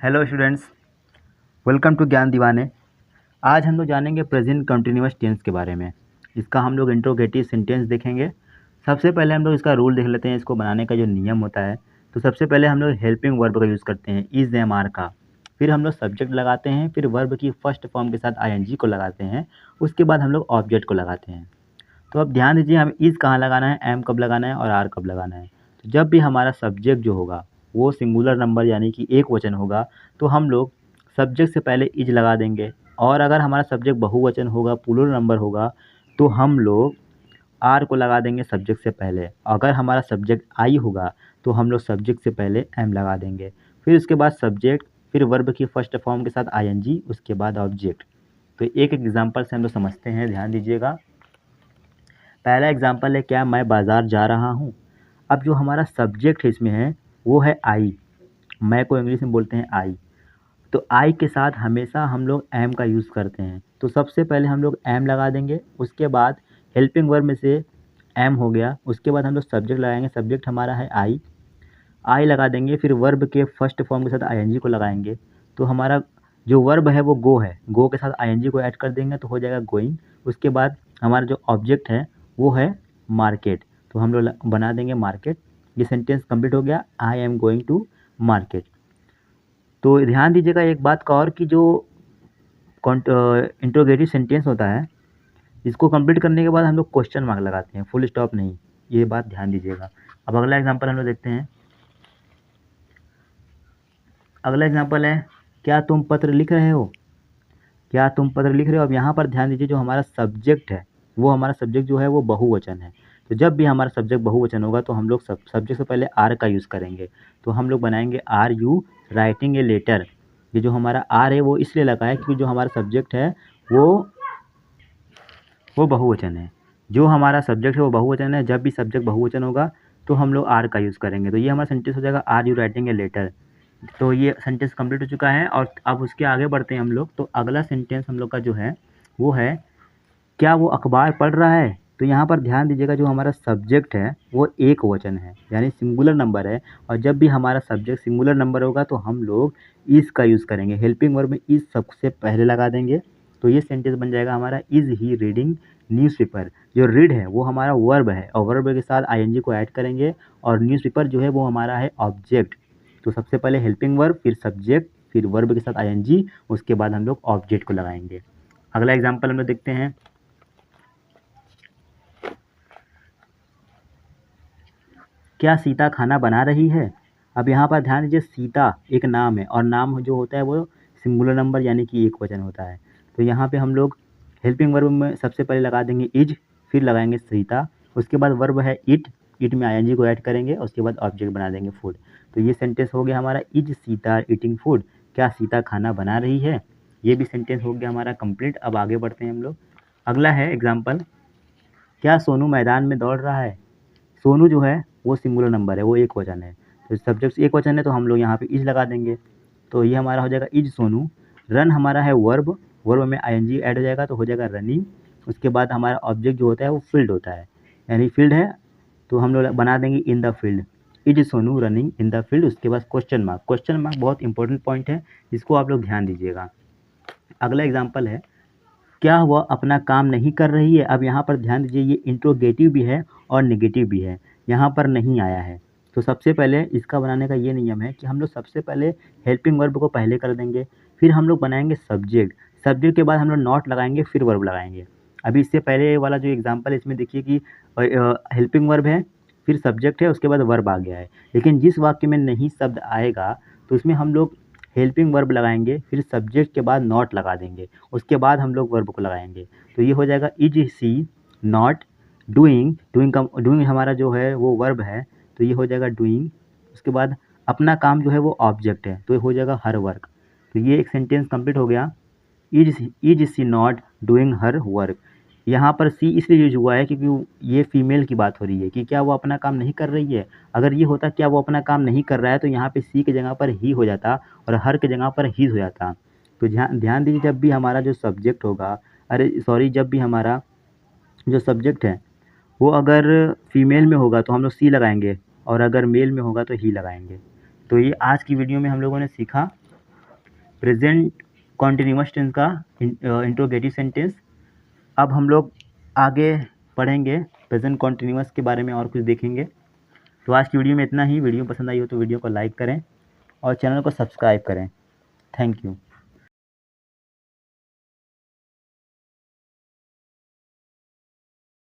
Hello students, welcome to ज्ञान दीवाने। आज हम लोग जानेंगे प्रेजेंट कंटिन्यूअस टेंस के बारे में। इसका हम लोग इंट्रोगेटिव सेंटेंस देखेंगे। सबसे पहले हम लोग इसका रूल देख लेते हैं, इसको बनाने का जो नियम होता है। तो सबसे पहले हम लोग हेल्पिंग वर्ब का यूज़ करते हैं, इज एम आर का। फिर हम लोग सब्जेक्ट लगाते हैं, फिर वर्ब की फर्स्ट फॉर्म के साथ आईएनजी को लगाते हैं। उसके बाद हम लोग ऑब्जेक्ट को लगाते हैं। तो अब ध्यान दीजिए, हमें इज़ कहाँ लगाना है, एम कब लगाना है और आर कब लगाना है। तो जब भी हमारा सब्जेक्ट जो होगा वो सिंगुलर नंबर यानी कि एक वचन होगा, तो हम लोग सब्जेक्ट से पहले इज लगा देंगे। और अगर हमारा सब्जेक्ट बहुवचन होगा, प्लूरल नंबर होगा, तो हम लोग आर को लगा देंगे सब्जेक्ट से पहले। अगर हमारा सब्जेक्ट आई होगा तो हम लोग सब्जेक्ट से पहले एम लगा देंगे। फिर उसके बाद सब्जेक्ट, फिर वर्ब की फर्स्ट फॉर्म के साथ आईएनजी, उसके बाद ऑब्जेक्ट। तो एक एग्जाम्पल से हम लोग समझते हैं, ध्यान दीजिएगा। पहला एग्जाम्पल है, क्या मैं बाज़ार जा रहा हूँ। अब जो हमारा सब्जेक्ट है इसमें है वो है आई। मैं को इंग्लिश में बोलते हैं आई। तो आई के साथ हमेशा हम लोग एम का यूज़ करते हैं। तो सबसे पहले हम लोग एम लगा देंगे, उसके बाद हेल्पिंग वर्ब में से एम हो गया, उसके बाद हम लोग सब्जेक्ट लगाएंगे। सब्जेक्ट हमारा है आई लगा देंगे, फिर वर्ब के फर्स्ट फॉर्म के साथ आईएनजी को लगाएंगे। तो हमारा जो वर्ब है वो गो है, गो के साथ आईएनजी को ऐड कर देंगे तो हो जाएगा गोइंग। उसके बाद हमारा जो ऑब्जेक्ट है वो है मार्केट, तो हम लोग बना देंगे मार्केट। ये सेंटेंस कंप्लीट हो गया, I am going to market. तो ध्यान दीजिएगा एक बात का और, कि जो इंट्रोगेटिव सेंटेंस होता है, इसको कंप्लीट करने के बाद हम लोग क्वेश्चन मार्क लगाते हैं, फुल स्टॉप नहीं। ये बात ध्यान दीजिएगा। अब अगला एग्जांपल हम लोग देखते हैं। अगला एग्जांपल है, क्या तुम पत्र लिख रहे हो। क्या तुम पत्र लिख रहे हो। अब यहाँ पर ध्यान दीजिए, जो हमारा सब्जेक्ट है वो हमारा सब्जेक्ट जो है वो बहुवचन है। तो जब भी हमारा सब्जेक्ट बहुवचन होगा तो हम लोग सब्जेक्ट से पहले आर का यूज़ करेंगे। तो हम लोग बनाएंगे are you writing a letter. ये जो हमारा आर है वो इसलिए लगा है क्योंकि जो हमारा सब्जेक्ट है वो बहुवचन है। जो हमारा सब्जेक्ट है वो बहुवचन है। जब भी सब्जेक्ट बहुवचन होगा तो हम लोग आर का यूज़ करेंगे। तो ये हमारा सेंटेंस हो जाएगा, are you writing a letter. तो ये सेंटेंस कंप्लीट हो चुका है और अब उसके आगे बढ़ते हैं हम लोग। तो अगला सेंटेंस हम लोग का जो है वो है, क्या वो अखबार पढ़ रहा है। तो यहाँ पर ध्यान दीजिएगा, जो हमारा सब्जेक्ट है वो एक वचन है यानी सिंगुलर नंबर है। और जब भी हमारा सब्जेक्ट सिंगुलर नंबर होगा तो हम लोग इज़ का यूज़ करेंगे। हेल्पिंग वर्ब में इज़ सबसे पहले लगा देंगे। तो ये सेंटेंस बन जाएगा हमारा, इज़ ही रीडिंग न्यूज़पेपर। जो रीड है वो हमारा वर्ब है और वर्ब के साथ आईएनजी को ऐड करेंगे। और न्यूज़पेपर जो है वो हमारा है ऑब्जेक्ट। तो सबसे पहले हेल्पिंग वर्ब, फिर सब्जेक्ट, फिर वर्ब के साथ आईएनजी, उसके बाद हम लोग ऑब्जेक्ट को लगाएंगे। अगला एग्जाम्पल हम लोग देखते हैं। क्या सीता खाना बना रही है। अब यहाँ पर ध्यान दीजिए, सीता एक नाम है और नाम जो होता है वो सिंगुलर नंबर यानी कि एक वचन होता है। तो यहाँ पे हम लोग हेल्पिंग वर्ब में सबसे पहले लगा देंगे इज, फिर लगाएंगे सीता। उसके बाद वर्ब है इट, इट में आईएनजी को ऐड करेंगे। उसके बाद ऑब्जेक्ट बना देंगे फूड। तो ये सेंटेंस हो गया हमारा, इज सीता ईटिंग फूड। क्या सीता खाना बना रही है। ये भी सेंटेंस हो गया हमारा कंप्लीट। अब आगे बढ़ते हैं हम लोग। अगला है एग्जाम्पल, क्या सोनू मैदान में दौड़ रहा है। सोनू जो है वो सिंगुलर नंबर है, वो एक वचन है। तो सब्जेक्ट एक वचन है तो हम लोग यहाँ पे इज लगा देंगे। तो ये हमारा हो जाएगा इज सोनू। रन हमारा है वर्ब, वर्ब में आईएनजी ऐड हो जाएगा तो हो जाएगा रनिंग। उसके बाद हमारा ऑब्जेक्ट जो होता है वो फील्ड होता है, यानी फील्ड है तो हम लोग बना देंगे in the field. Is Sonu running in the field. उसके बाद क्वेश्चन मार्क, क्वेश्चन मार्क बहुत इंपॉर्टेंट पॉइंट है, इसको आप लोग ध्यान दीजिएगा। अगला एग्जाम्पल है, क्या वह अपना काम नहीं कर रही है। अब यहाँ पर ध्यान दीजिए, ये इंट्रोगेटिव भी है और नेगेटिव भी है, यहाँ पर नहीं आया है। तो सबसे पहले इसका बनाने का ये नियम है कि हम लोग सबसे पहले हेल्पिंग वर्ब को पहले कर देंगे, फिर हम लोग बनाएंगे सब्जेक्ट। सब्जेक्ट के बाद हम लोग नॉट लगाएंगे, फिर वर्ब लगाएंगे। अभी इससे पहले वाला जो एग्जाम्पल है इसमें देखिए कि हेल्पिंग वर्ब है, फिर सब्जेक्ट है, उसके बाद वर्ब आ गया है। लेकिन जिस वाक्य में नहीं शब्द आएगा तो उसमें हम लोग हेल्पिंग वर्ब लगाएंगे, फिर सब्जेक्ट के बाद नॉट लगा देंगे, उसके बाद हम लोग वर्ब को लगाएंगे। तो ये हो जाएगा, is she not doing. Doing हमारा जो है वो वर्ब है, तो ये हो जाएगा डूइंग। उसके बाद अपना काम जो है वो ऑब्जेक्ट है, तो ये हो जाएगा हर वर्क। तो ये एक सेंटेंस कंप्लीट हो गया, is she not doing her work. यहाँ पर सी इसलिए यूज हुआ है क्योंकि ये फीमेल की बात हो रही है कि क्या वो अपना काम नहीं कर रही है। अगर ये होता क्या वो अपना काम नहीं कर रहा है तो यहाँ पे सी की जगह पर ही हो जाता और हर की जगह पर ही हो जाता। तो ध्यान ध्यान दीजिए, जब भी हमारा जो सब्जेक्ट होगा, अरे सॉरी, जब भी हमारा जो सब्जेक्ट है वो अगर फीमेल में होगा तो हम लोग सी लगाएंगे और अगर मेल में होगा तो ही लगाएंगे। तो ये आज की वीडियो में हम लोगों ने सीखा प्रेजेंट कॉन्टिन्यूअस टेंस का इंट्रोगेटिव सेंटेंस। अब हम लोग आगे पढ़ेंगे प्रेजेंट कॉन्टिन्यूअस के बारे में और कुछ देखेंगे। तो आज की वीडियो में इतना ही। वीडियो पसंद आई हो तो वीडियो को लाइक करें और चैनल को सब्सक्राइब करें। Thank you.